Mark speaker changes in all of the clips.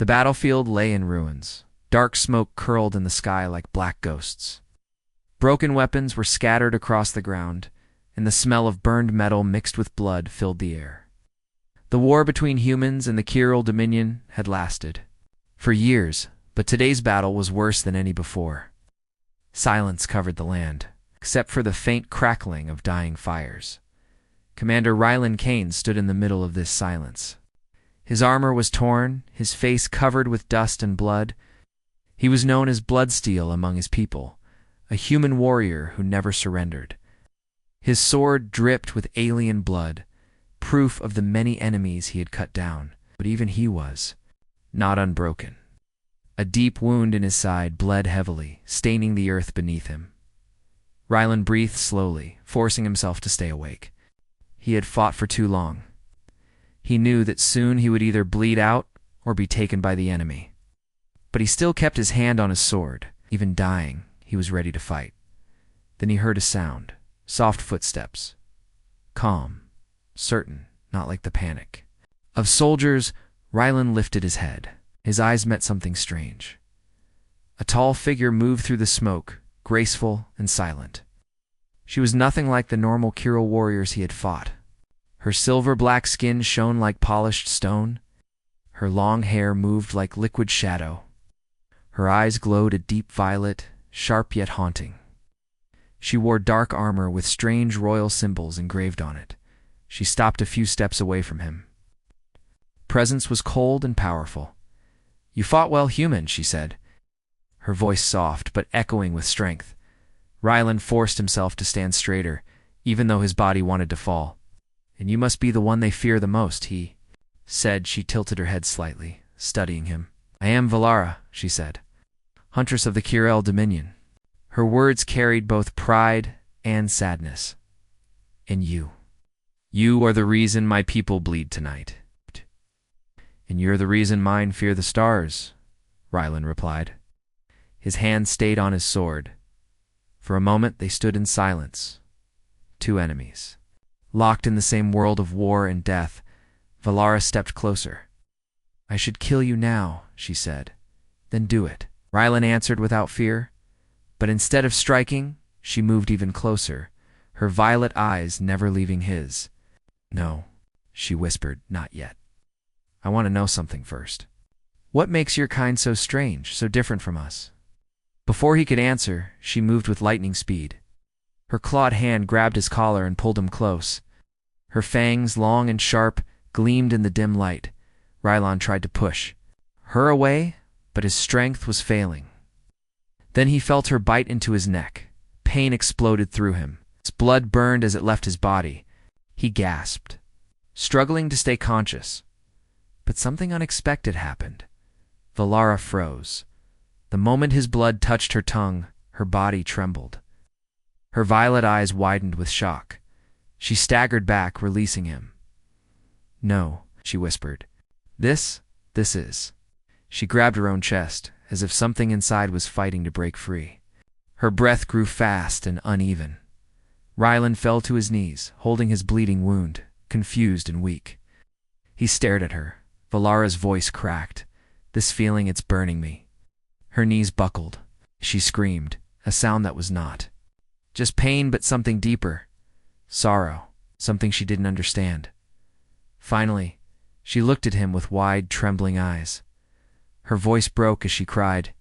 Speaker 1: The battlefield lay in ruins. Dark smoke curled in the sky like black ghosts. Broken weapons were scattered across the ground, and the smell of burned metal mixed with blood filled the air. The war between humans and the Kyril Dominion had lasted for years, but today's battle was worse than any before. Silence covered the land, except for the faint crackling of dying fires. Commander Rylan Kane stood in the middle of this silence. His armor was torn, his face covered with dust and blood. He was known as Bloodsteel among his people, a human warrior who never surrendered. His sword dripped with alien blood, proof of the many enemies he had cut down, but even he was not unbroken. A deep wound in his side bled heavily, staining the earth beneath him. Rylan breathed slowly, forcing himself to stay awake. He had fought for too long. He knew that soon he would either bleed out or be taken by the enemy. But he still kept his hand on his sword. Even dying, he was ready to fight. Then he heard a sound, soft footsteps. Calm, certain, not like the panic of soldiers. Rylan lifted his head. His eyes met something strange. A tall figure moved through the smoke, graceful and silent. She was nothing like the normal Kyril warriors he had fought. Her silver-black skin shone like polished stone. Her long hair moved like liquid shadow. Her eyes glowed a deep violet, sharp yet haunting. She wore dark armor with strange royal symbols engraved on it. She stopped a few steps away from him. Presence was cold and powerful. "You fought well, human," she said, her voice soft but echoing with strength. Rylan forced himself to stand straighter, even though his body wanted to fall. "And you must be the one they fear the most," he said. She tilted her head slightly, studying him. "I am Valara," she said, "Huntress of the Kyril Dominion." Her words carried both pride and sadness. "And you are the reason my people bleed tonight." "And you're the reason mine fear the stars," Rylan replied. His hand stayed on his sword. For a moment they stood in silence. Two enemies, locked in the same world of war and death. Valara stepped closer. "I should kill you now," she said. "Then do it." Rylan answered without fear. But instead of striking, she moved even closer, her violet eyes never leaving his. "No," she whispered, "not yet. I want to know something first. What makes your kind so strange, so different from us?" Before he could answer, she moved with lightning speed. Her clawed hand grabbed his collar and pulled him close. Her fangs, long and sharp, gleamed in the dim light. Rylan tried to push her away, but his strength was failing. Then he felt her bite into his neck. Pain exploded through him. His blood burned as it left his body. He gasped, struggling to stay conscious. But something unexpected happened. Valara froze. The moment his blood touched her tongue, her body trembled. Her violet eyes widened with shock. She staggered back, releasing him. "No," she whispered. This is." She grabbed her own chest, as if something inside was fighting to break free. Her breath grew fast and uneven. Rylan fell to his knees, holding his bleeding wound, confused and weak. He stared at her. Valara's voice cracked. "This feeling, it's burning me." Her knees buckled. She screamed, a sound that was not just pain but something deeper. Sorrow, something she didn't understand. Finally, she looked at him with wide, trembling eyes. Her voice broke as she cried,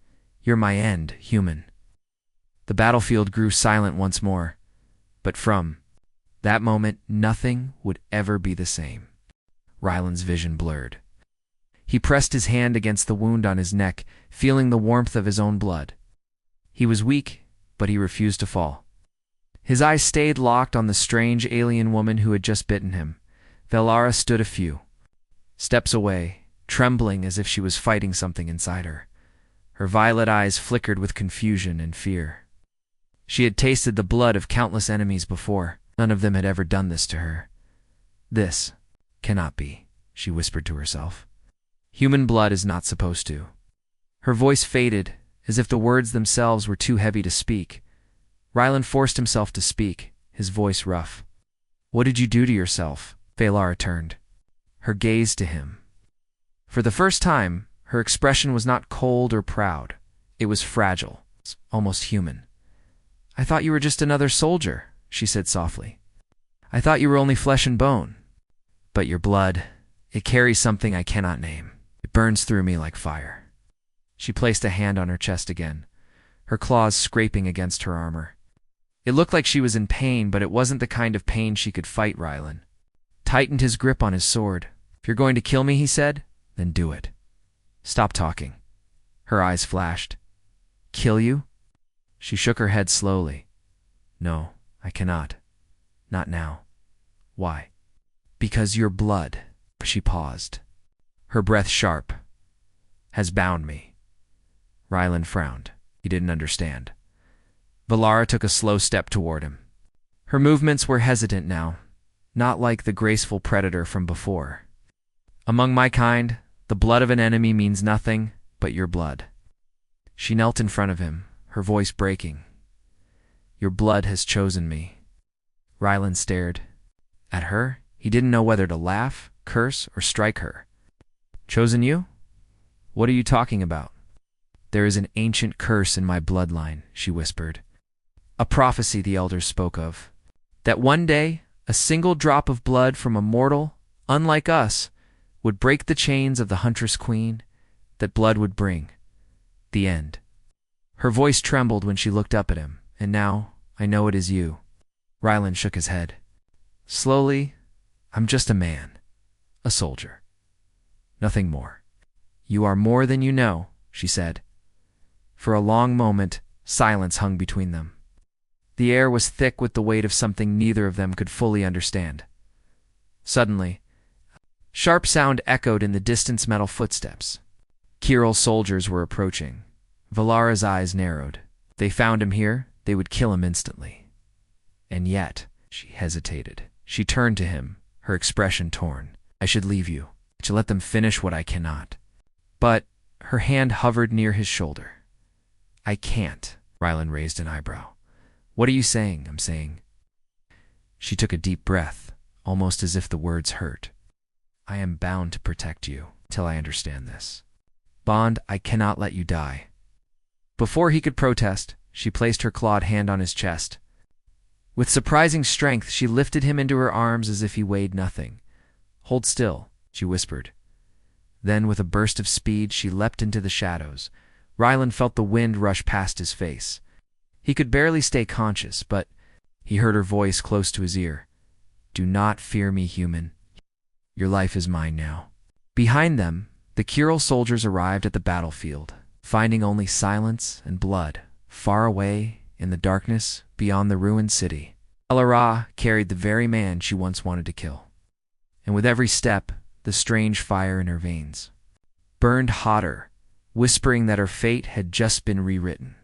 Speaker 1: "You're my end, human." The battlefield grew silent once more, but from that moment nothing would ever be the same. Rylan's vision blurred. He pressed his hand against the wound on his neck, feeling the warmth of his own blood. He was weak, but he refused to fall. His eyes stayed locked on the strange alien woman who had just bitten him. Valara stood a few steps away, trembling as if she was fighting something inside her. Her violet eyes flickered with confusion and fear. She had tasted the blood of countless enemies before. None of them had ever done this to her. "This cannot be," she whispered to herself. "Human blood is not supposed to." Her voice faded, as if the words themselves were too heavy to speak. Rylan forced himself to speak, his voice rough. "What did you do to yourself?" Valara turned, her gaze to him. For the first time, Her expression was not cold or proud. It was fragile, almost human. "I thought you were just another soldier," she said softly. "I thought you were only flesh and bone. But your blood, it carries something I cannot name. It burns through me like fire." She placed a hand on her chest again, her claws scraping against her armor. It looked like she was in pain, but it wasn't the kind of pain she could fight. Rylan tightened his grip on his sword. "If you're going to kill me," he said, "then do it. Stop talking." Her eyes flashed. "Kill you?" She shook her head slowly. "No, I cannot. Not now." "Why?" "Because your blood," she paused, her breath sharp, "has bound me." Rylan frowned. He didn't understand. Valara took a slow step toward him. Her movements were hesitant now, not like the graceful predator from before. "Among my kind, the blood of an enemy means nothing but your blood." She knelt in front of him, her voice breaking. "Your blood has chosen me." Rylan stared at her. He didn't know whether to laugh, curse, or strike her. "Chosen you? What are you talking about?" "There is an ancient curse in my bloodline," she whispered. "A prophecy the elders spoke of. That one day, a single drop of blood from a mortal, unlike us, would break the chains of the Huntress Queen. That blood would bring the end." Her voice trembled when she looked up at him. "And now, I know it is you." Rylan shook his head. Slowly, "I'm just a man. A soldier. Nothing more." "You are more than you know," she said. For a long moment, silence hung between them. The air was thick with the weight of something neither of them could fully understand. Suddenly, sharp sound echoed in the distance. Metal footsteps. Kirill's soldiers were approaching. Valara's eyes narrowed. They found him here, they would kill him instantly. And yet, she hesitated. She turned to him, her expression torn. "I should leave you. I should let them finish what I cannot." But her hand hovered near his shoulder. "I can't." Rylan raised an eyebrow. "What are you saying?" "I'm saying." She took a deep breath, almost as if the words hurt. "I am bound to protect you till I understand this. Bond, I cannot let you die." Before he could protest, she placed her clawed hand on his chest. With surprising strength, she lifted him into her arms as if he weighed nothing. "Hold still," she whispered. Then, with a burst of speed, she leapt into the shadows. Rylan felt the wind rush past his face. He could barely stay conscious, but he heard her voice close to his ear. "Do not fear me, human. Your life is mine now." Behind them, the Kirill soldiers arrived at the battlefield, finding only silence and blood, far away in the darkness beyond the ruined city. Elara carried the very man she once wanted to kill. And with every step, the strange fire in her veins burned hotter, whispering that her fate had just been rewritten.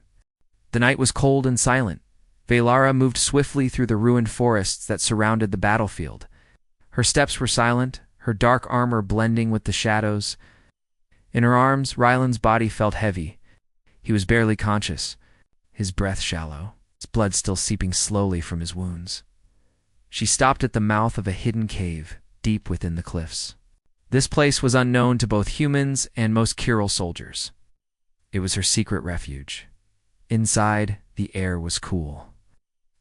Speaker 1: The night was cold and silent. Valara moved swiftly through the ruined forests that surrounded the battlefield. Her steps were silent, her dark armor blending with the shadows. In her arms, Rylan's body felt heavy. He was barely conscious, his breath shallow, his blood still seeping slowly from his wounds. She stopped at the mouth of a hidden cave, deep within the cliffs. This place was unknown to both humans and most Kirill soldiers. It was her secret refuge. Inside, the air was cool.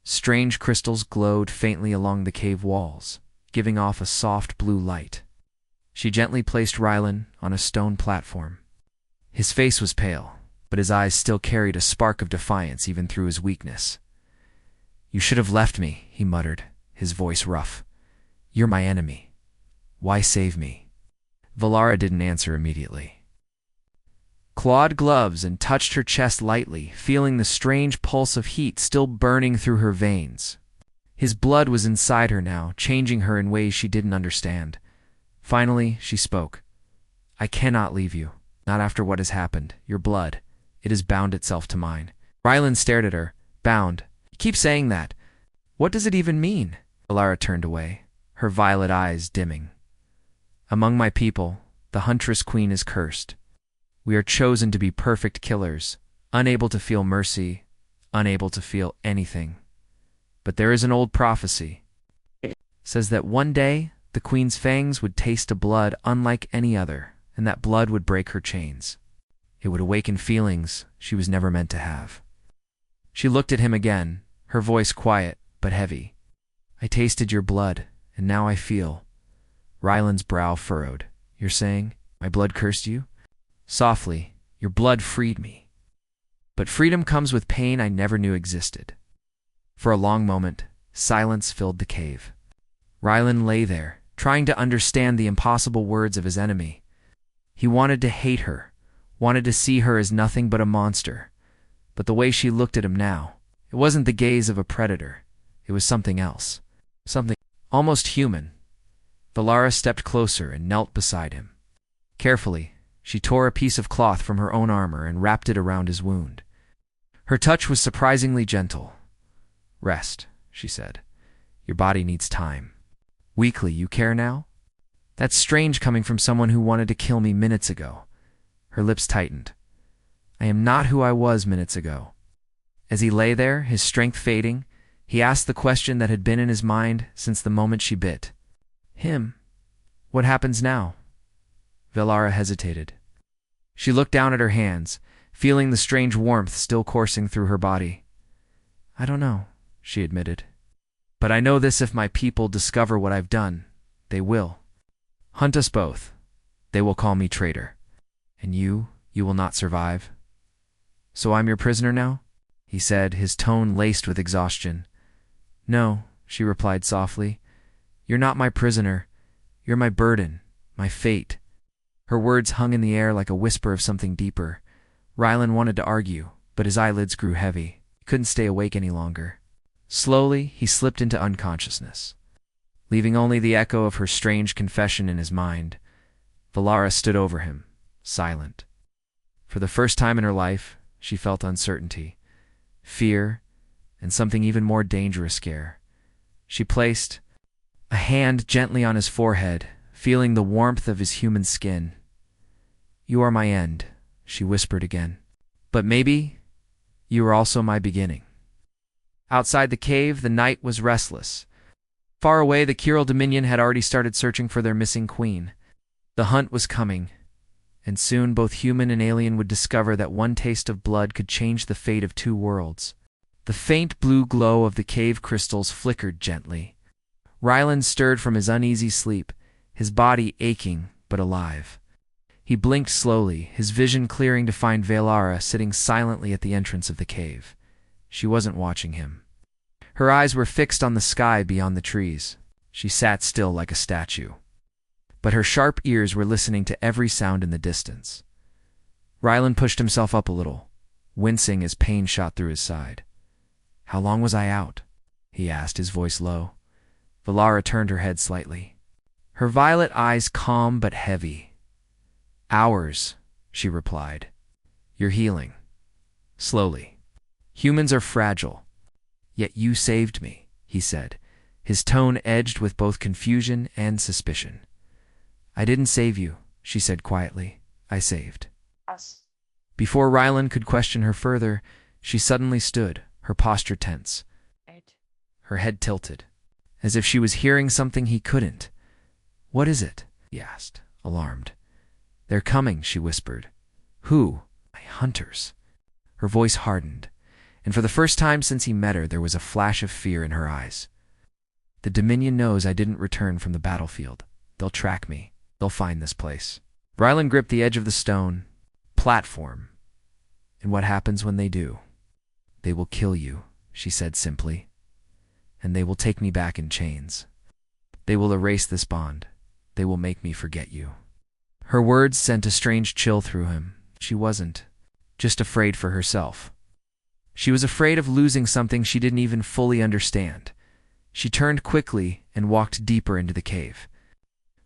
Speaker 1: Strange crystals glowed faintly along the cave walls, giving off a soft blue light. She gently placed Rylan on a stone platform. His face was pale, but his eyes still carried a spark of defiance even through his weakness. "You should have left me," he muttered, his voice rough. "You're my enemy. Why save me?" Valara didn't answer immediately. Clawed gloves and touched her chest lightly, feeling the strange pulse of heat still burning through her veins. His blood was inside her now, changing her in ways she didn't understand. Finally, she spoke. "I cannot leave you, not after what has happened. Your blood, it has bound itself to mine." Rylan stared at her. "Bound? You keep saying that. What does it even mean?" Valara turned away, her violet eyes dimming. "Among my people, the Huntress Queen is cursed. We are chosen to be perfect killers, unable to feel mercy, unable to feel anything. But there is an old prophecy. It says that one day the Queen's fangs would taste a blood unlike any other, and that blood would break her chains. It would awaken feelings she was never meant to have. She looked at him again, her voice quiet but heavy. I tasted your blood, and now I feel. Ryland's brow furrowed. You're saying my blood cursed you? Softly, your blood freed me. But freedom comes with pain I never knew existed. For a long moment, silence filled the cave. Ryland lay there, trying to understand the impossible words of his enemy. He wanted to hate her, wanted to see her as nothing but a monster. But the way she looked at him now, it wasn't the gaze of a predator. It was something else. Something almost human. Valara stepped closer and knelt beside him. Carefully, she tore a piece of cloth from her own armor and wrapped it around his wound. Her touch was surprisingly gentle. Rest, she said. Your body needs time. Weakly, you care now? That's strange coming from someone who wanted to kill me minutes ago. Her lips tightened. I am not who I was minutes ago. As he lay there, his strength fading, he asked the question that had been in his mind since the moment she bit. Him. What happens now? Valara hesitated. She looked down at her hands, feeling the strange warmth still coursing through her body. I don't know, she admitted. But I know this: if my people discover what I've done, they will hunt us both. They will call me traitor. And you will not survive. So I'm your prisoner now? He said, his tone laced with exhaustion. No, she replied softly. You're not my prisoner. You're my burden, my fate. Her words hung in the air like a whisper of something deeper. Ryland wanted to argue, but his eyelids grew heavy. He couldn't stay awake any longer. Slowly, he slipped into unconsciousness, leaving only the echo of her strange confession in his mind. Valara stood over him, silent. For the first time in her life, she felt uncertainty, fear, and something even more dangerous scare. She placed a hand gently on his forehead, feeling the warmth of his human skin. You are my end, she whispered again. But maybe you are also my beginning. Outside the cave, the night was restless. Far away, the Kyril Dominion had already started searching for their missing queen. The hunt was coming, and soon both human and alien would discover that one taste of blood could change the fate of two worlds. The faint blue glow of the cave crystals flickered gently. Ryland stirred from his uneasy sleep, his body aching but alive. He blinked slowly, his vision clearing to find Valara sitting silently at the entrance of the cave. She wasn't watching him. Her eyes were fixed on the sky beyond the trees. She sat still like a statue. But her sharp ears were listening to every sound in the distance. Ryland pushed himself up a little, wincing as pain shot through his side. How long was I out? He asked, his voice low. Valara turned her head slightly, her violet eyes calm but heavy. Hours, she replied. You're healing. Slowly. Humans are fragile. Yet you saved me, he said, his tone edged with both confusion and suspicion. I didn't save you, she said quietly. I saved us. Before Ryland could question her further, she suddenly stood, her posture tense, her head tilted, as if she was hearing something he couldn't. What is it? He asked, alarmed. They're coming, she whispered. Who? My hunters. Her voice hardened, and for the first time since he met her, there was a flash of fear in her eyes. The Dominion knows I didn't return from the battlefield. They'll track me. They'll find this place. Ryland gripped the edge of the stone platform. And what happens when they do? They will kill you, she said simply. And they will take me back in chains. They will erase this bond. They will make me forget you. Her words sent a strange chill through him. She wasn't just afraid for herself. She was afraid of losing something she didn't even fully understand. She turned quickly and walked deeper into the cave.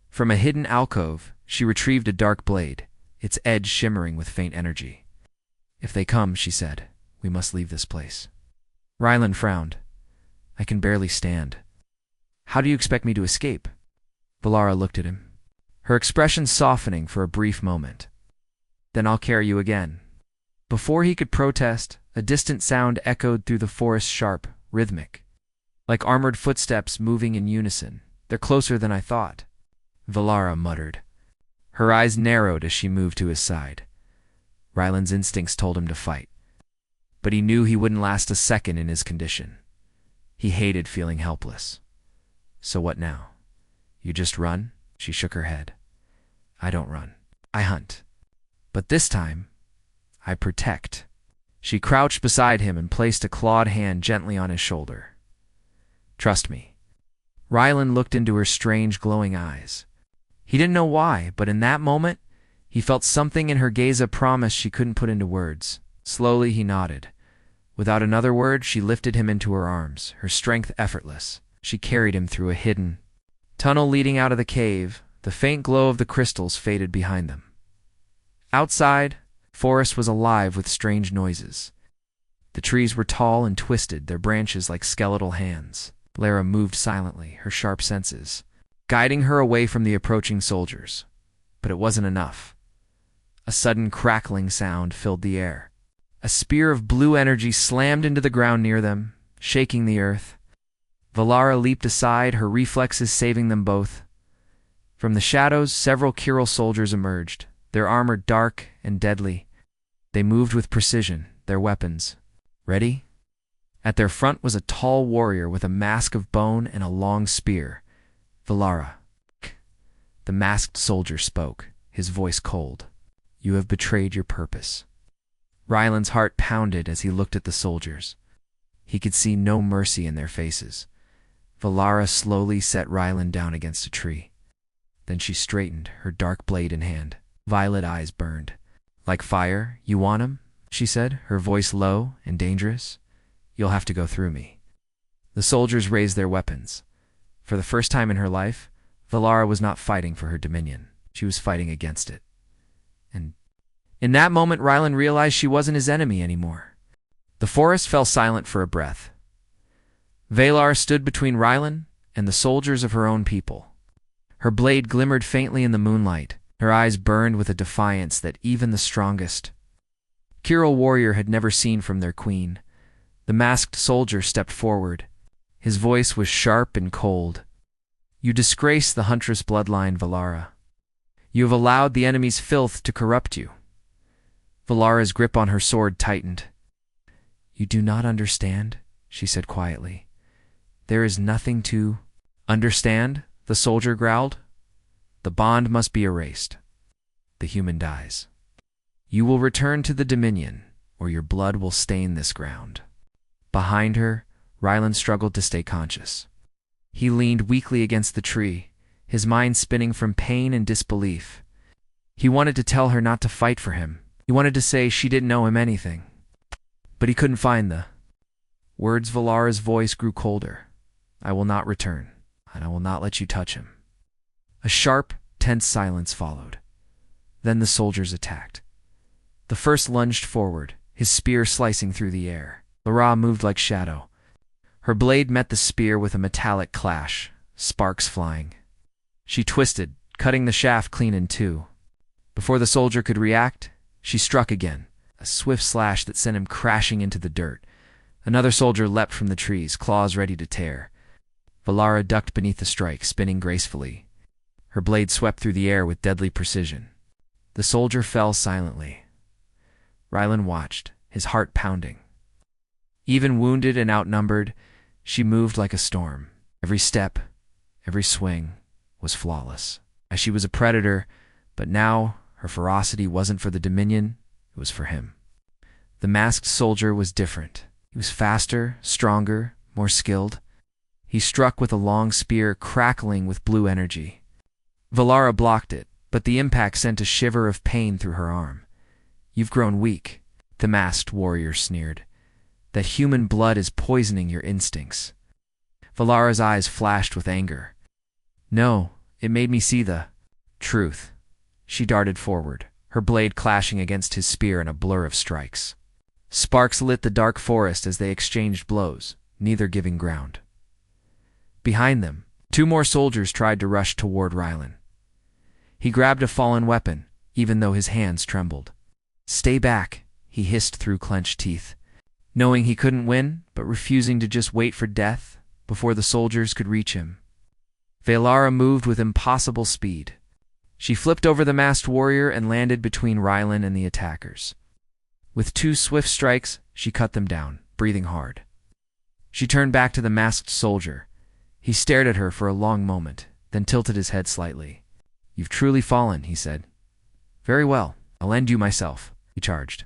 Speaker 1: From a hidden alcove, she retrieved a dark blade, its edge shimmering with faint energy. If they come, she said, we must leave this place. Ryland frowned. I can barely stand. How do you expect me to escape? Valara looked at him, her expression softening for a brief moment. Then I'll carry you again. Before he could protest, a distant sound echoed through the forest, sharp, rhythmic, like armored footsteps moving in unison. They're closer than I thought. Valara muttered. Her eyes narrowed as she moved to his side. Ryland's instincts told him to fight, but he knew he wouldn't last a second in his condition. He hated feeling helpless. So what now? You just run? She shook her head. I don't run. I hunt. But this time, I protect. She crouched beside him and placed a clawed hand gently on his shoulder. Trust me. Ryland looked into her strange, glowing eyes. He didn't know why, but in that moment, he felt something in her gaze, a promise she couldn't put into words. Slowly, he nodded. Without another word, she lifted him into her arms, her strength effortless. She carried him through a hidden tunnel leading out of the cave. The faint glow of the crystals faded behind them. Outside, forest was alive with strange noises. The trees were tall and twisted, their branches like skeletal hands. Lara moved silently, her sharp senses guiding her away from the approaching soldiers. But it wasn't enough. A sudden crackling sound filled the air. A spear of blue energy slammed into the ground near them, shaking the earth. Valara leaped aside, her reflexes saving them both. From the shadows, several Kyril soldiers emerged, their armor dark and deadly. They moved with precision, their weapons ready. At their front was a tall warrior with a mask of bone and a long spear. Valara. The masked soldier spoke, his voice cold. You have betrayed your purpose. Ryland's heart pounded as he looked at the soldiers. He could see no mercy in their faces. Valara slowly set Ryland down against a tree. Then she straightened, her dark blade in hand. Violet eyes burned. Like fire, you want him? She said, her voice low and dangerous. You'll have to go through me. The soldiers raised their weapons. For the first time in her life, Valara was not fighting for her dominion. She was fighting against it. And in that moment, Ryland realized she wasn't his enemy anymore. The forest fell silent for a breath. Valar stood between Ryland and the soldiers of her own people. Her blade glimmered faintly in the moonlight. Her eyes burned with a defiance that even the strongest Kyril warrior had never seen from their queen. The masked soldier stepped forward. His voice was sharp and cold. You disgrace the huntress bloodline, Valara. You have allowed the enemy's filth to corrupt you. Valara's grip on her sword tightened. You do not understand, she said quietly. There is nothing to understand, the soldier growled. The bond must be erased. The human dies. You will return to the Dominion, or your blood will stain this ground. Behind her, Ryland struggled to stay conscious. He leaned weakly against the tree, his mind spinning from pain and disbelief. He wanted to tell her not to fight for him. He wanted to say she didn't owe him anything. But he couldn't find the words. Valara's voice grew colder. I will not return, and I will not let you touch him. A sharp, tense silence followed. Then the soldiers attacked. The first lunged forward, his spear slicing through the air. Valara moved like shadow. Her blade met the spear with a metallic clash, sparks flying. She twisted, cutting the shaft clean in two. Before the soldier could react, she struck again, a swift slash that sent him crashing into the dirt. Another soldier leapt from the trees, claws ready to tear. Valara ducked beneath the strike, spinning gracefully. Her blade swept through the air with deadly precision. The soldier fell silently. Ryland watched, his heart pounding. Even wounded and outnumbered, she moved like a storm. Every step, every swing, was flawless. As she was a predator, but now her ferocity wasn't for the Dominion, it was for him. The masked soldier was different. He was faster, stronger, more skilled. He struck with a long spear crackling with blue energy. Valara blocked it, but the impact sent a shiver of pain through her arm. You've grown weak, the masked warrior sneered. That human blood is poisoning your instincts. Valara's eyes flashed with anger. No, it made me see the truth. She darted forward, her blade clashing against his spear in a blur of strikes. Sparks lit the dark forest as they exchanged blows, neither giving ground. Behind them, two more soldiers tried to rush toward Ryland. He grabbed a fallen weapon, even though his hands trembled. Stay back, he hissed through clenched teeth. Knowing he couldn't win, but refusing to just wait for death before the soldiers could reach him. Valara moved with impossible speed. She flipped over the masked warrior and landed between Rylan and the attackers. With 2 swift strikes, she cut them down, breathing hard. She turned back to the masked soldier. He stared at her for a long moment, then tilted his head slightly. "You've truly fallen," he said. "Very well, I'll end you myself," he charged.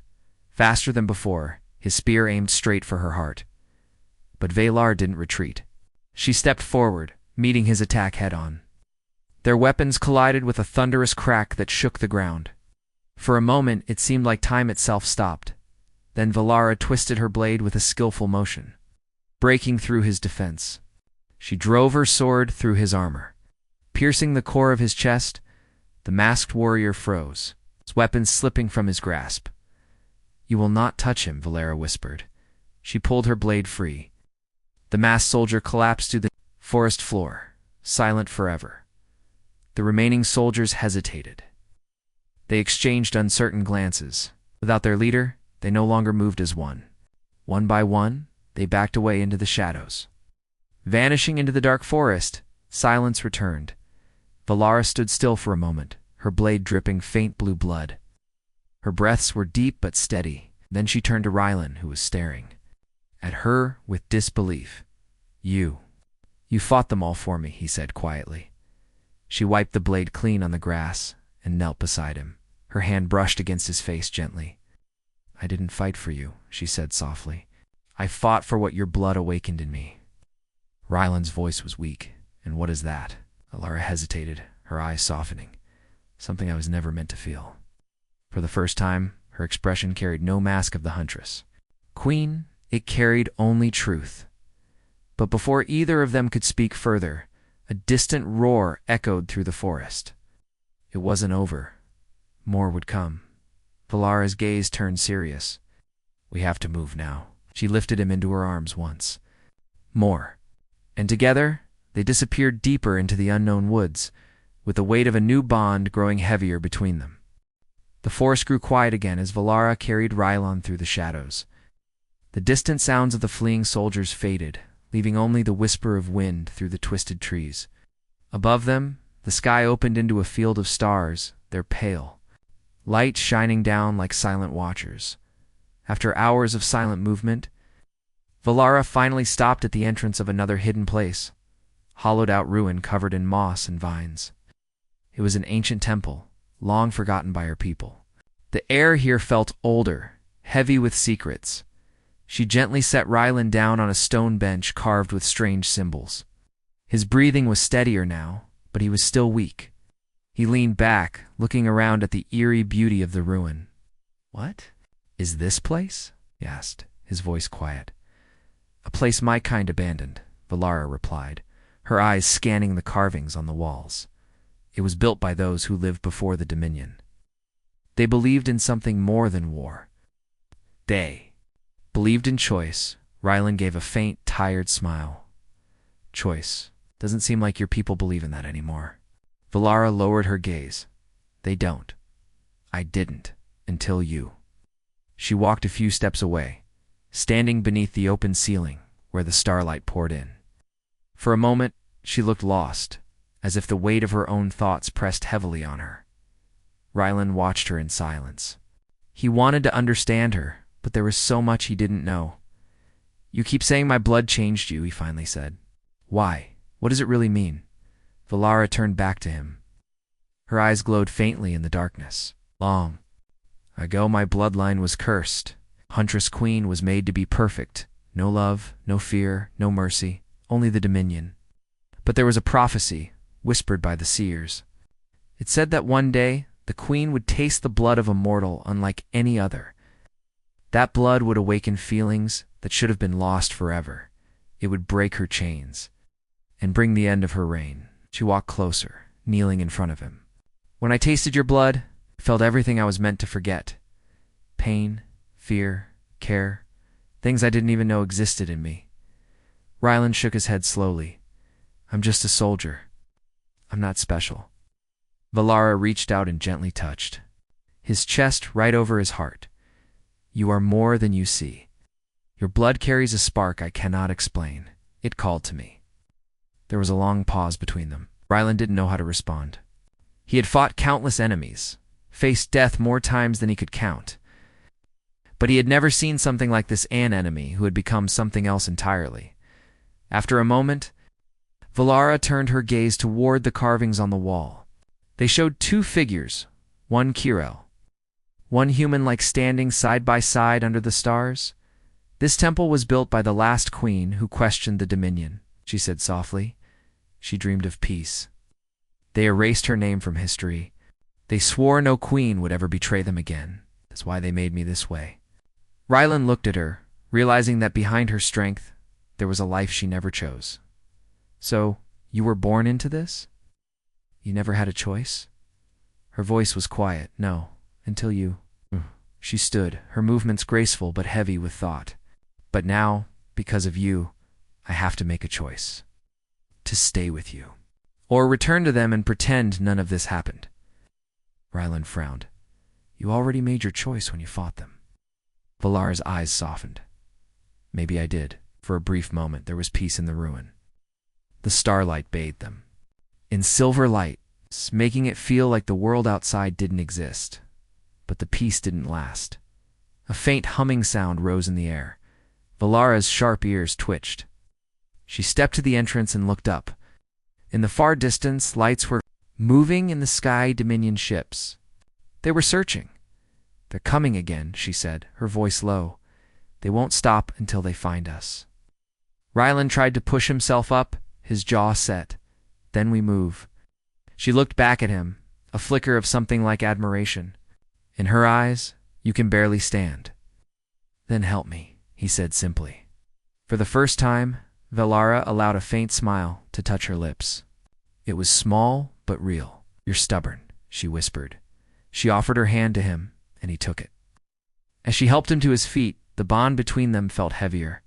Speaker 1: Faster than before, his spear aimed straight for her heart. But Valar didn't retreat. She stepped forward, meeting his attack head-on. Their weapons collided with a thunderous crack that shook the ground. For a moment, it seemed like time itself stopped. Then Valara twisted her blade with a skillful motion, breaking through his defense. She drove her sword through his armor. Piercing the core of his chest, the masked warrior froze, his weapon slipping from his grasp. "You will not touch him," Valara whispered. She pulled her blade free. The masked soldier collapsed to the forest floor, silent forever. The remaining soldiers hesitated. They exchanged uncertain glances. Without their leader, they no longer moved as one. One by one, they backed away into the shadows. Vanishing into the dark forest, silence returned. Valara stood still for a moment, her blade dripping faint blue blood. Her breaths were deep but steady. Then she turned to Rylan, who was staring at her with disbelief. You fought them all for me," he said quietly. She wiped the blade clean on the grass and knelt beside him. Her hand brushed against his face gently. "I didn't fight for you," she said softly. "I fought for what your blood awakened in me." Rylan's voice was weak. "And what is that?" Valara hesitated, her eyes softening. "Something I was never meant to feel." For the first time, her expression carried no mask of the huntress. "Queen, it carried only truth." But before either of them could speak further, a distant roar echoed through the forest. It wasn't over. More would come. Valara's gaze turned serious. "We have to move now." She lifted him into her arms once more, and together they disappeared deeper into the unknown woods, with the weight of a new bond growing heavier between them. The forest grew quiet again as Valara carried Rylan through the shadows. The distant sounds of the fleeing soldiers faded, leaving only the whisper of wind through the twisted trees. Above them, the sky opened into a field of stars, their pale light shining down like silent watchers. After hours of silent movement, Valara finally stopped at the entrance of another hidden place, hollowed-out ruin covered in moss and vines. It was an ancient temple, long forgotten by her people. The air here felt older, heavy with secrets. She gently set Rylan down on a stone bench carved with strange symbols. His breathing was steadier now, but he was still weak. He leaned back, looking around at the eerie beauty of the ruin. "What is this place?" he asked, his voice quiet. "A place my kind abandoned," Valara replied, her eyes scanning the carvings on the walls. "It was built by those who lived before the Dominion. They believed in something more than war. They believed in choice." Rylan gave a faint, tired smile. "Choice. Doesn't seem like your people believe in that anymore." Valara lowered her gaze. "They don't. I didn't, until you." She walked a few steps away, standing beneath the open ceiling where the starlight poured in. For a moment, she looked lost, as if the weight of her own thoughts pressed heavily on her. Rylan watched her in silence. He wanted to understand her, but there was so much he didn't know. "You keep saying my blood changed you," he finally said. "Why? What does it really mean?" Valara turned back to him. Her eyes glowed faintly in the darkness. "Long ago my bloodline was cursed. Huntress Queen was made to be perfect. No love, no fear, no mercy, only the Dominion. But there was a prophecy, whispered by the seers. It said that one day the Queen would taste the blood of a mortal unlike any other. That blood would awaken feelings that should have been lost forever. It would break her chains and bring the end of her reign." She walked closer, kneeling in front of him. "When I tasted your blood, I felt everything I was meant to forget. Pain, fear, care, things I didn't even know existed in me." Rylan shook his head slowly. "I'm just a soldier. I'm not special." Valara reached out and gently touched his chest right over his heart. "You are more than you see. Your blood carries a spark I cannot explain. It called to me." There was a long pause between them. Rylan didn't know how to respond. He had fought countless enemies, faced death more times than he could count. But he had never seen something like this an enemy who had become something else entirely. After a moment, Valara turned her gaze toward the carvings on the wall. They showed two figures, one Kirel, one human-like standing side by side under the stars. This temple was built by the last queen who questioned the Dominion, she said softly. She dreamed of peace. They erased her name from history. They swore no queen would ever betray them again. That's why they made me this way. Rylan looked at her, realizing that behind her strength, there was a life she never chose. So, you were born into this? You never had a choice? Her voice was quiet. No, until you... She stood, her movements graceful but heavy with thought. But now, because of you, I have to make a choice. To stay with you. Or return to them and pretend none of this happened. Rylan frowned. You already made your choice when you fought them. Valara's eyes softened. Maybe I did. For a brief moment, there was peace in the ruin. The starlight bathed them. In silver light, making it feel like the world outside didn't exist. But the peace didn't last. A faint humming sound rose in the air. Valara's sharp ears twitched. She stepped to the entrance and looked up. In the far distance, lights were moving in the sky Dominion ships. They were searching. They're coming again, she said, her voice low. They won't stop until they find us. Rylan tried to push himself up, his jaw set. Then we move. She looked back at him, a flicker of something like admiration. In her eyes, you can barely stand. Then help me, he said simply. For the first time, Valara allowed a faint smile to touch her lips. It was small, but real. You're stubborn, she whispered. She offered her hand to him, and he took it. As she helped him to his feet, the bond between them felt heavier,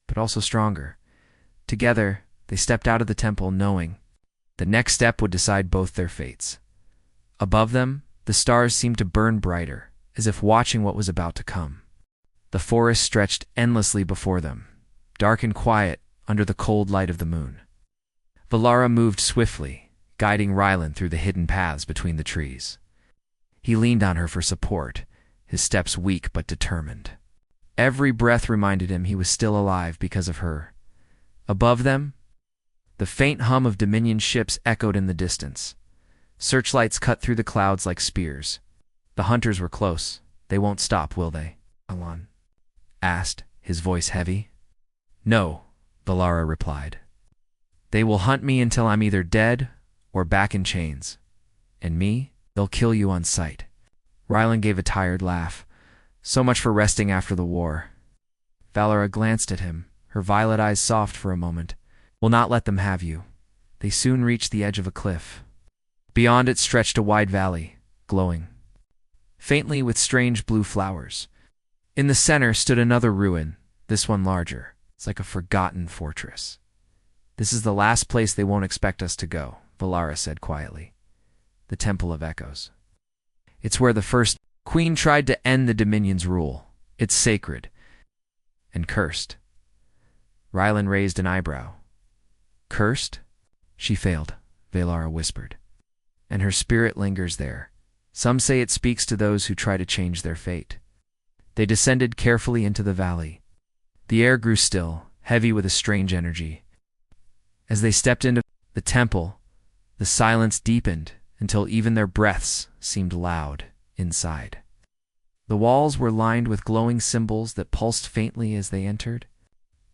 Speaker 1: but also stronger. Together, they stepped out of the temple knowing the next step would decide both their fates. Above them, the stars seemed to burn brighter, as if watching what was about to come. The forest stretched endlessly before them, dark and quiet under the cold light of the moon. Valara moved swiftly, guiding Rylan through the hidden paths between the trees. He leaned on her for support, his steps weak but determined. Every breath reminded him he was still alive because of her. Above them, the faint hum of Dominion ships echoed in the distance. Searchlights cut through the clouds like spears. The hunters were close. They won't stop, will they? Alan asked, his voice heavy. No, Valara replied. They will hunt me until I'm either dead or back in chains. And me, they'll kill you on sight. Rylan gave a tired laugh. So much for resting after the war. Valara glanced at him, her violet eyes soft for a moment. We'll not let them have you. They soon reached the edge of a cliff. Beyond it stretched a wide valley, glowing faintly with strange blue flowers. In the center stood another ruin, this one larger. It's like a forgotten fortress. This is the last place they won't expect us to go, Valara said quietly. The Temple of Echoes. It's where the first queen tried to end the Dominion's rule. It's sacred. And cursed. Rylan raised an eyebrow. Cursed? She failed, Valara whispered. And her spirit lingers there. Some say it speaks to those who try to change their fate. They descended carefully into the valley. The air grew still, heavy with a strange energy. As they stepped into the temple, the silence deepened until even their breaths seemed loud inside. The walls were lined with glowing symbols that pulsed faintly as they entered.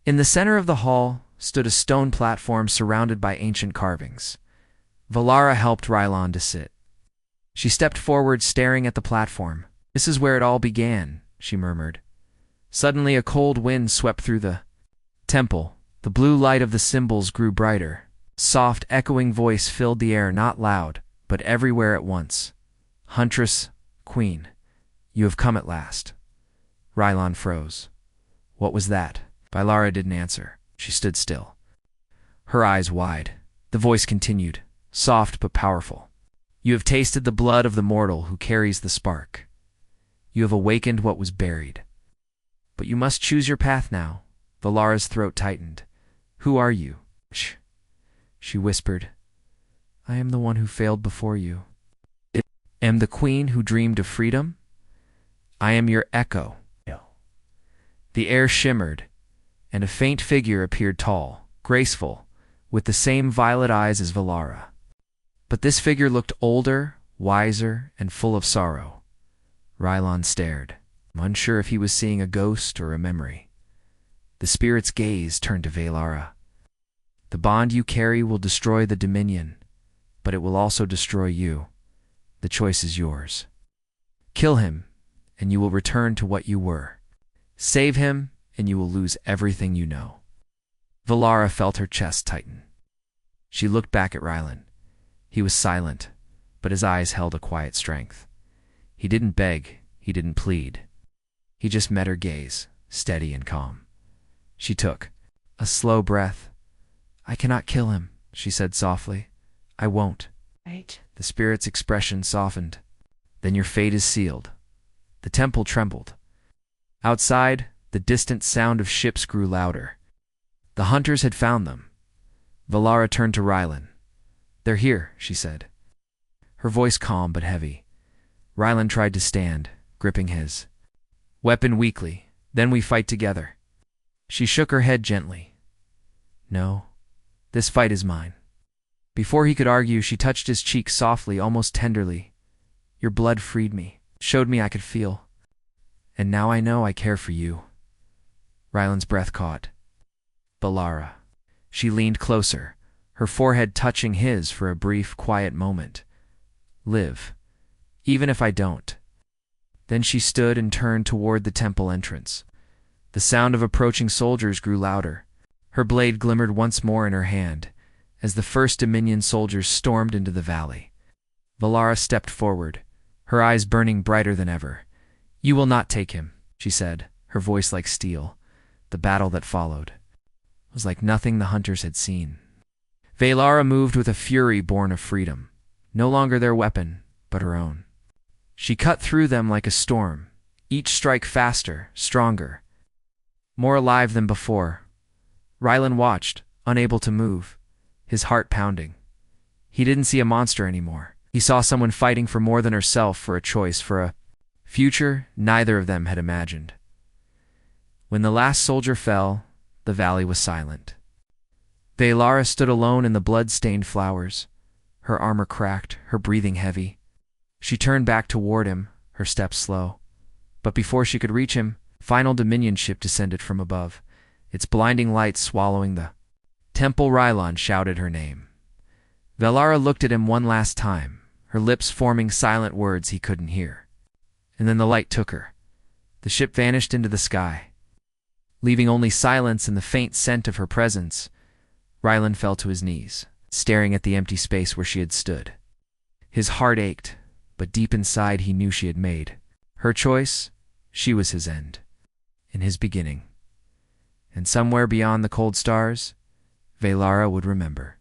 Speaker 1: In the center of the hall stood a stone platform surrounded by ancient carvings. Valara helped Rylan to sit. She stepped forward, staring at the platform. This is where it all began, she murmured. Suddenly a cold wind swept through the temple. The blue light of the symbols grew brighter. A soft, echoing voice filled the air, not loud, but everywhere at once. Huntress, Queen, you have come at last. Rylan froze. What was that? Valara didn't answer. She stood still, her eyes wide. The voice continued, soft but powerful. You have tasted the blood of the mortal who carries the spark. You have awakened what was buried. But you must choose your path now. Valara's throat tightened. Who are you? Shh, she whispered. I am the one who failed before you. I am the queen who dreamed of freedom. I am your echo. The air shimmered, and a faint figure appeared tall, graceful, with the same violet eyes as Valara. But this figure looked older, wiser, and full of sorrow. Rylon stared, unsure if he was seeing a ghost or a memory. The spirit's gaze turned to Valara. The bond you carry will destroy the Dominion, but it will also destroy you. The choice is yours. Kill him, and you will return to what you were. Save him, and you will lose everything you know. Valara felt her chest tighten. She looked back at Rylon. He was silent, but his eyes held a quiet strength. He didn't beg, he didn't plead. He just met her gaze, steady and calm. She took a slow breath. I cannot kill him, she said softly. I won't.
Speaker 2: Right.
Speaker 1: The spirit's expression softened. Then your fate is sealed. The temple trembled. Outside, the distant sound of ships grew louder. The hunters had found them. Valara turned to Rylon. They're here, she said. Her voice calm but heavy. Rylon tried to stand, gripping his weapon weakly. Then we fight together. She shook her head gently. No, this fight is mine. Before he could argue, she touched his cheek softly, almost tenderly. Your blood freed me, showed me I could feel. And now I know I care for you. Rylon's breath caught. Valara. She leaned closer, her forehead touching his for a brief, quiet moment. Live, even if I don't. Then she stood and turned toward the temple entrance. The sound of approaching soldiers grew louder. Her blade glimmered once more in her hand, as the first Dominion soldiers stormed into the valley. Valara stepped forward, her eyes burning brighter than ever. You will not take him, she said, her voice like steel. The battle that followed was like nothing the hunters had seen. Valara moved with a fury born of freedom, no longer their weapon, but her own. She cut through them like a storm, each strike faster, stronger, more alive than before. Rylon watched, unable to move, his heart pounding. He didn't see a monster anymore. He saw someone fighting for more than herself, for a choice, for a future neither of them had imagined. When the last soldier fell, the valley was silent. Valara stood alone in the blood-stained flowers, her armor cracked, her breathing heavy. She turned back toward him, her steps slow. But before she could reach him, final Dominion ship descended from above, its blinding light swallowing the temple. Rylon shouted her name. Valara looked at him one last time, her lips forming silent words he couldn't hear. And then the light took her. The ship vanished into the sky, leaving only silence and the faint scent of her presence. Rylon fell to his knees, staring at the empty space where she had stood. His heart ached, but deep inside he knew she had made her choice. She was his end, and his beginning. And somewhere beyond the cold stars, Valara would remember.